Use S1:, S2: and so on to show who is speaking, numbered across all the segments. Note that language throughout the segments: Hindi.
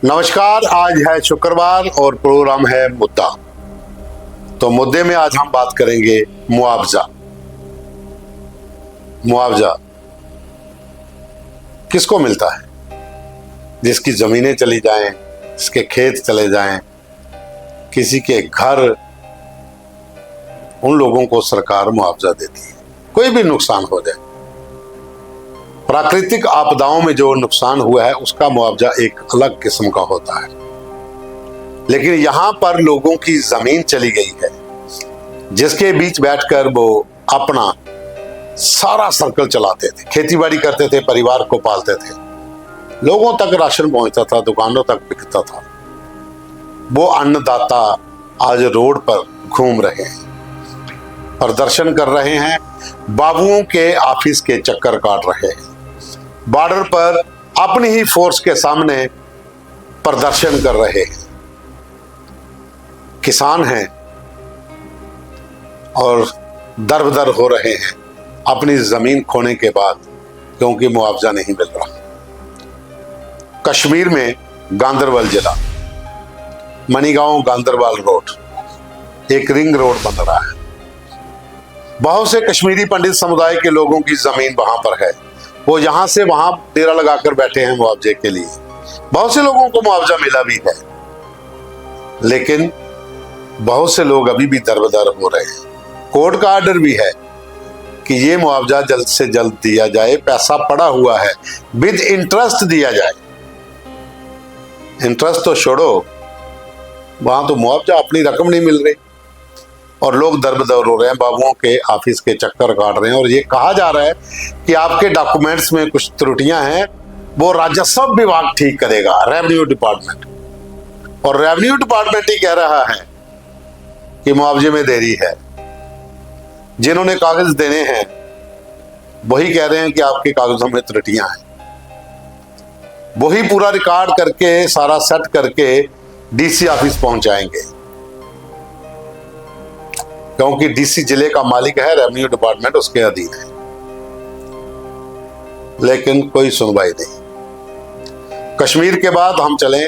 S1: नमस्कार। आज है शुक्रवार और प्रोग्राम है मुद्दा। तो मुद्दे में आज हम बात करेंगे मुआवजा। मुआवजा किसको मिलता है? जिसकी जमीनें चली जाएं, जिसके खेत चले जाएं, किसी के घर, उन लोगों को सरकार मुआवजा देती है। कोई भी नुकसान हो जाए, प्राकृतिक आपदाओं में जो नुकसान हुआ है उसका मुआवजा एक अलग किस्म का होता है। लेकिन यहां पर लोगों की जमीन चली गई है, जिसके बीच बैठकर वो अपना सारा सर्कल चलाते थे, खेतीबाड़ी करते थे, परिवार को पालते थे, लोगों तक राशन पहुंचता था, दुकानों तक बिकता था। वो अन्नदाता आज रोड पर घूम रहे हैं, प्रदर्शन कर रहे हैं, बाबुओं के ऑफिस के चक्कर काट रहे हैं, बॉर्डर पर अपनी ही फोर्स के सामने प्रदर्शन कर रहे हैं। किसान हैं और दर-बदर हो रहे हैं अपनी जमीन खोने के बाद, क्योंकि मुआवजा नहीं मिल रहा। कश्मीर में गांदरबल जिला, मनीगांव गांदरबल रोड, एक रिंग रोड बन रहा है। बहुत से कश्मीरी पंडित समुदाय के लोगों की जमीन वहां पर है, वो यहां से वहां डेरा लगाकर बैठे हैं मुआवजे के लिए। बहुत से लोगों को मुआवजा मिला भी है, लेकिन बहुत से लोग अभी भी दरबदर हो रहे हैं। कोर्ट का ऑर्डर भी है कि ये मुआवजा जल्द से जल्द दिया जाए, पैसा पड़ा हुआ है, विद इंटरेस्ट दिया जाए। इंटरेस्ट तो छोड़ो, वहां तो मुआवजा अपनी रकम नहीं मिल रही और लोग दरबदर हो रहे हैं, बाबुओं के ऑफिस के चक्कर काट रहे हैं। और ये कहा जा रहा है कि आपके डॉक्यूमेंट्स में कुछ त्रुटियां हैं, वो राजस्व विभाग ठीक करेगा, रेवेन्यू डिपार्टमेंट। और रेवेन्यू डिपार्टमेंट ही कह रहा है कि मुआवजे में देरी है। जिन्होंने कागज देने हैं वही कह रहे हैं कि आपके कागजों में त्रुटियां हैं। वही पूरा रिकॉर्ड करके, सारा सेट करके डीसी ऑफिस पहुंचाएंगे, क्योंकि डीसी जिले का मालिक है, रेवेन्यू डिपार्टमेंट उसके अधीन है। लेकिन कोई सुनवाई नहीं। कश्मीर के बाद हम चलें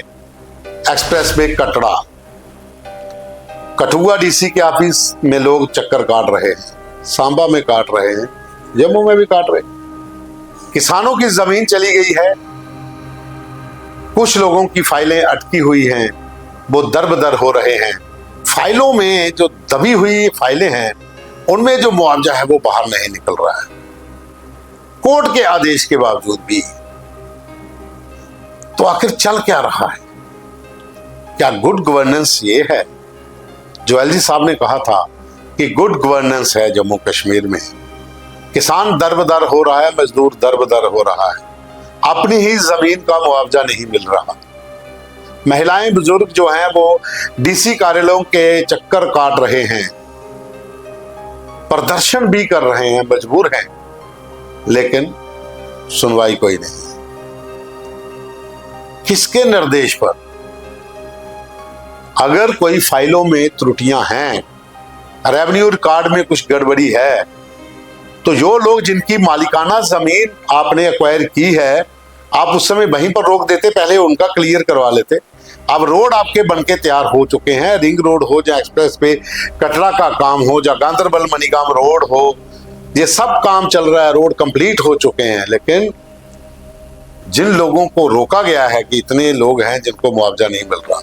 S1: express way Katra. Kathua DC के ऑफिस में लोग चक्कर काट रहे हैं, सांबा में काट रहे हैं, जम्मू में भी काट रहे हैं। किसानों की जमीन चली गई है, कुछ लोगों की फाइलें अटकी हुई हैं, वो दर-बदर हो रहे हैं। फाइलों में जो दबी हुई फाइलें हैं, उनमें जो मुआवजा है वो बाहर नहीं निकल रहा है, कोर्ट के आदेश के बावजूद भी। तो आखिर चल क्या रहा है? क्या गुड गवर्नेंस ये है जो एलजी साहब ने कहा था कि गुड गवर्नेंस है जम्मू कश्मीर में? किसान दर-बदर हो रहा है, मजदूर दर-बदर हो रहा है, अपनी ही जमीन का मुआवजा नहीं मिल रहा। महिलाएं, बुजुर्ग जो हैं वो डीसी कार्यालयों के चक्कर काट रहे हैं, प्रदर्शन भी कर रहे हैं, मजबूर हैं, लेकिन सुनवाई कोई नहीं। किसके निर्देश पर? अगर कोई फाइलों में त्रुटियां हैं, रेवेन्यू रिकॉर्ड में कुछ गड़बड़ी है, तो जो लोग जिनकी मालिकाना जमीन आपने एक्वायर की है, आप उस समय वहीं पर रोक देते, पहले उनका क्लियर करवा लेते। अब रोड आपके बनके तैयार हो चुके हैं, रिंग रोड हो, या एक्सप्रेस पे कटरा का काम हो, या गांदरबल मनीगांव रोड हो, ये सब काम चल रहा है, रोड कंप्लीट हो चुके हैं। लेकिन जिन लोगों को रोका गया है कि इतने लोग हैं जिनको मुआवजा नहीं मिल रहा,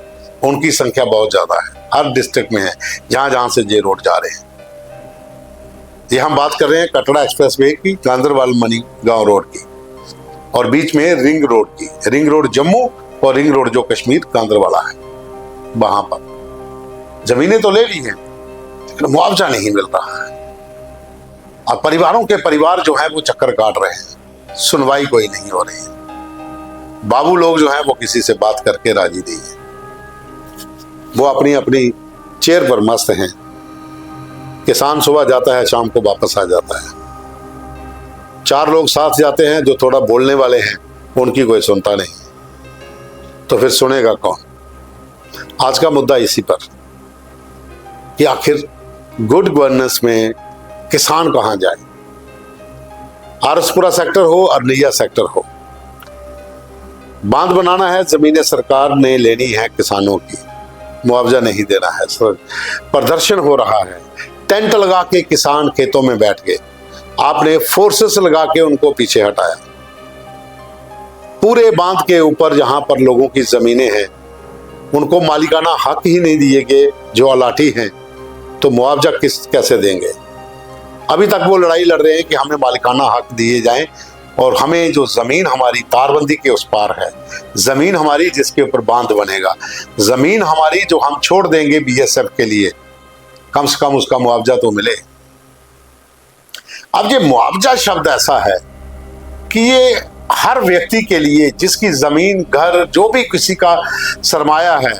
S1: उनकी संख्या बहुत ज्यादा है, हर डिस्ट्रिक्ट में है, जहां जहां से ये रोड जा रहे हैं। ये हम बात कर रहे हैं कटरा एक्सप्रेस वे की, गांदरबल मनीगांव रोड की, और बीच में रिंग रोड की। रिंग रोड जम्मू और रिंग रोड जो कश्मीर गांदरवाला है, वहां पर जमीनें तो ले ली हैं, लेकिन मुआवजा नहीं मिल रहा है। और परिवारों के परिवार जो है वो चक्कर काट रहे हैं, सुनवाई कोई नहीं हो रही है। बाबू लोग जो हैं वो किसी से बात करके राजी नहीं है, वो अपनी अपनी चेयर पर मस्त हैं। किसान सुबह जाता है, शाम को वापस आ जाता है। चार लोग साथ जाते हैं जो थोड़ा बोलने वाले हैं, उनकी कोई सुनता नहीं, तो फिर सुनेगा कौन? आज का मुद्दा इसी पर कि आखिर गुड गवर्नेंस में किसान कहां जाए? आरसपुरा सेक्टर हो, अरनिया सेक्टर हो, बांध बनाना है, जमीनें सरकार ने लेनी है किसानों की, मुआवजा नहीं देना है। प्रदर्शन हो रहा है, टेंट लगा के किसान खेतों में बैठ गए, आपने फोर्सेस लगा के उनको पीछे हटाया। पूरे बांध के ऊपर जहां पर लोगों की जमीनें हैं उनको मालिकाना हक ही नहीं दिए गए जो अलाटी हैं, तो मुआवजा कैसे देंगे? अभी तक वो लड़ाई लड़ रहे हैं कि हमें मालिकाना हक दिए जाएं और हमें जो जमीन हमारी तारबंदी के उस पार है, जमीन हमारी जिसके ऊपर बांध बनेगा, जमीन हमारी जो हम छोड़ देंगे बीएसएफ के लिए, कम से कम उसका मुआवजा तो मिले। अब ये मुआवजा शब्द ऐसा है कि ये हर व्यक्ति के लिए जिसकी जमीन, घर, जो भी किसी का सरमाया है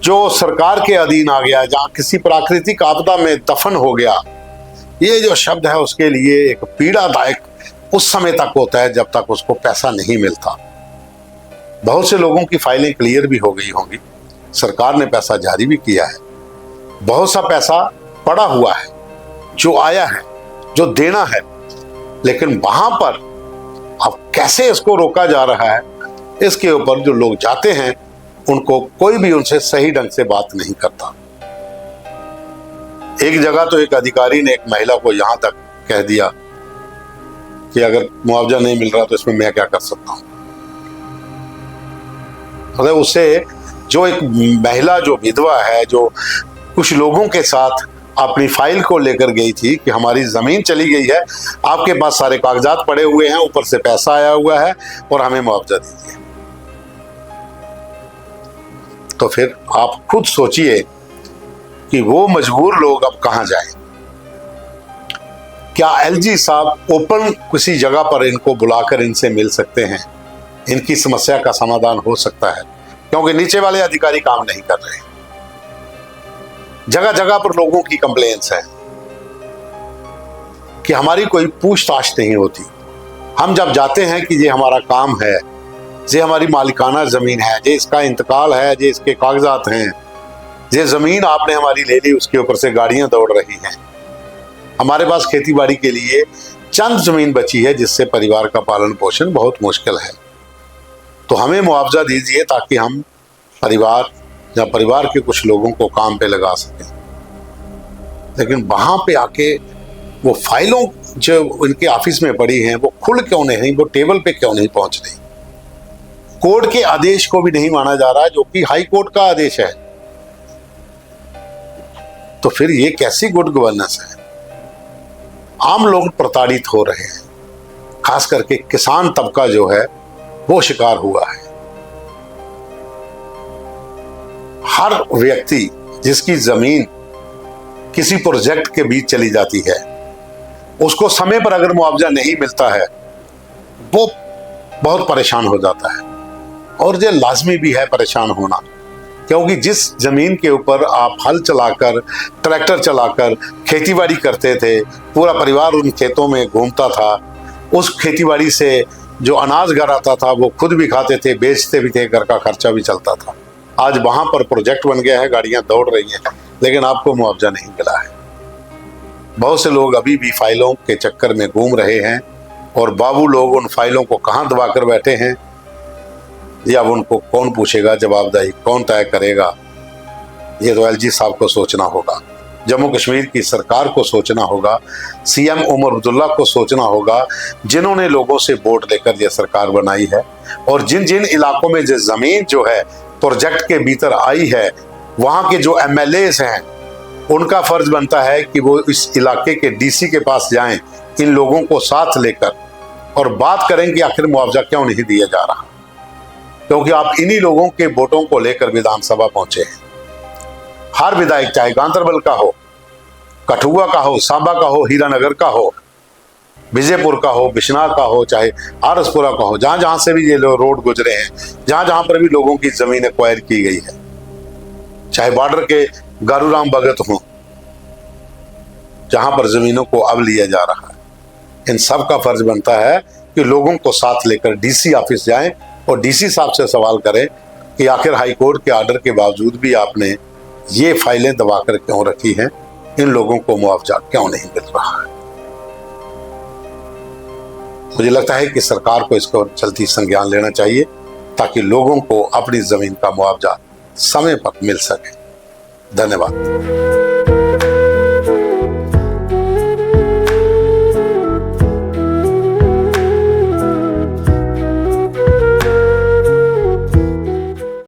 S1: जो सरकार के अधीन आ गया, जहां किसी प्राकृतिक आपदा में दफन हो गया, ये जो शब्द है उसके लिए एक पीड़ादायक उस समय तक होता है जब तक उसको पैसा नहीं मिलता। बहुत से लोगों की फाइलें क्लियर भी हो गई होंगी, सरकार ने पैसा जारी भी किया है, बहुत सा पैसा पड़ा हुआ है जो आया है, जो देना है, लेकिन वहां पर अब कैसे इसको रोका जा रहा है, इसके ऊपर जो लोग जाते हैं उनको कोई भी उनसे सही ढंग से बात नहीं करता। एक जगह तो एक अधिकारी ने एक महिला को यहां तक कह दिया कि अगर मुआवजा नहीं मिल रहा तो इसमें मैं क्या कर सकता हूं। अगर उसे जो एक महिला जो विधवा है, जो कुछ लोगों के साथ अपनी फाइल को लेकर गई थी कि हमारी जमीन चली गई है, आपके पास सारे कागजात पड़े हुए हैं, ऊपर से पैसा आया हुआ है और हमें मुआवजा दीजिए, तो फिर आप खुद सोचिए कि वो मजबूर लोग अब कहां जाएं। क्या एलजी साहब ओपन किसी जगह पर इनको बुलाकर इनसे मिल सकते हैं? इनकी समस्या का समाधान हो सकता है, क्योंकि नीचे वाले अधिकारी काम नहीं कर रहे। जगह जगह पर लोगों की कंप्लेंट्स है कि हमारी कोई पूछताछ नहीं होती। हम जब जाते हैं कि ये हमारा काम है, ये हमारी मालिकाना जमीन है, ये इसका इंतकाल है, ये इसके कागजात हैं, ये जमीन आपने हमारी ले ली, उसके ऊपर से गाड़ियां दौड़ रही हैं, हमारे पास खेती बाड़ी के लिए चंद जमीन बची है जिससे परिवार का पालन पोषण बहुत मुश्किल है, तो हमें मुआवजा दीजिए ताकि हम परिवार या परिवार के कुछ लोगों को काम पे लगा सकें। लेकिन वहां पे आके वो फाइलों जो उनके ऑफिस में पड़ी हैं वो खुल क्यों नहीं, वो टेबल पे क्यों नहीं पहुंच रही? कोर्ट के आदेश को भी नहीं माना जा रहा जो कि हाई कोर्ट का आदेश है, तो फिर ये कैसी गुड गवर्नेंस है? आम लोग प्रताड़ित हो रहे हैं, खास करके किसान तबका जो है वो शिकार हुआ है। हर व्यक्ति जिसकी जमीन किसी प्रोजेक्ट के बीच चली जाती है, उसको समय पर अगर मुआवजा नहीं मिलता है वो बहुत परेशान हो जाता है, और ये लाजमी भी है परेशान होना, क्योंकि जिस जमीन के ऊपर आप हल चलाकर, ट्रैक्टर चलाकर खेतीबाड़ी करते थे, पूरा परिवार उन खेतों में घूमता था, उस खेतीबाड़ी से जो अनाज घर आता था वो खुद भी खाते थे, बेचते भी थे, घर का खर्चा भी चलता था। आज वहां पर प्रोजेक्ट बन गया है, गाड़ियां दौड़ रही हैं, लेकिन आपको मुआवजा नहीं मिला है। बहुत से लोग अभी भी फाइलों के चक्कर में घूम रहे हैं, और बाबू लोग उन फाइलों को कहां दबा कर बैठे हैं, या उनको कौन पूछेगा, जवाबदेही कौन तय करेगा? ये तो एलजी साहब को सोचना होगा, जम्मू कश्मीर की सरकार को सोचना होगा, सीएम उमर अब्दुल्ला को सोचना होगा, जिन्होंने लोगों से वोट लेकर यह सरकार बनाई है, और जिन जिन इलाकों में जो जमीन जो है प्रोजेक्ट के भीतर आई है, वहां के जो एमएलएस हैं उनका फर्ज बनता है कि वो इस इलाके के डीसी के पास जाएं, इन लोगों को साथ लेकर, और बात करें कि आखिर मुआवजा क्यों नहीं दिया जा रहा, क्योंकि आप इन्हीं लोगों के वोटों को लेकर विधानसभा पहुंचे हैं। हर विधायक, चाहे गांधरबल का हो, कठुआ का हो, सांबा का हो, हीरानगर का हो, विजयपुर का हो, बिश्नाह का हो, चाहे आरसपुरा का हो, जहां जहां से भी ये रोड गुजरे हैं, जहां जहां पर भी लोगों की जमीन एक्वायर की गई है, चाहे बॉर्डर के गारूराम भगत हो, जहां पर जमीनों को अब लिया जा रहा है, इन सब का फर्ज बनता है कि लोगों को साथ लेकर डीसी ऑफिस जाएं और डीसी साहब से सवाल करें कि आखिर हाई कोर्ट के ऑर्डर के बावजूद भी आपने ये फाइलें दबाकर क्यों रखी हैं, इन लोगों को मुआवजा क्यों नहीं मिल रहा है। मुझे लगता है कि सरकार को इसको जल्दी संज्ञान लेना चाहिए ताकि लोगों को अपनी जमीन का मुआवजा समय पर मिल सके। धन्यवाद।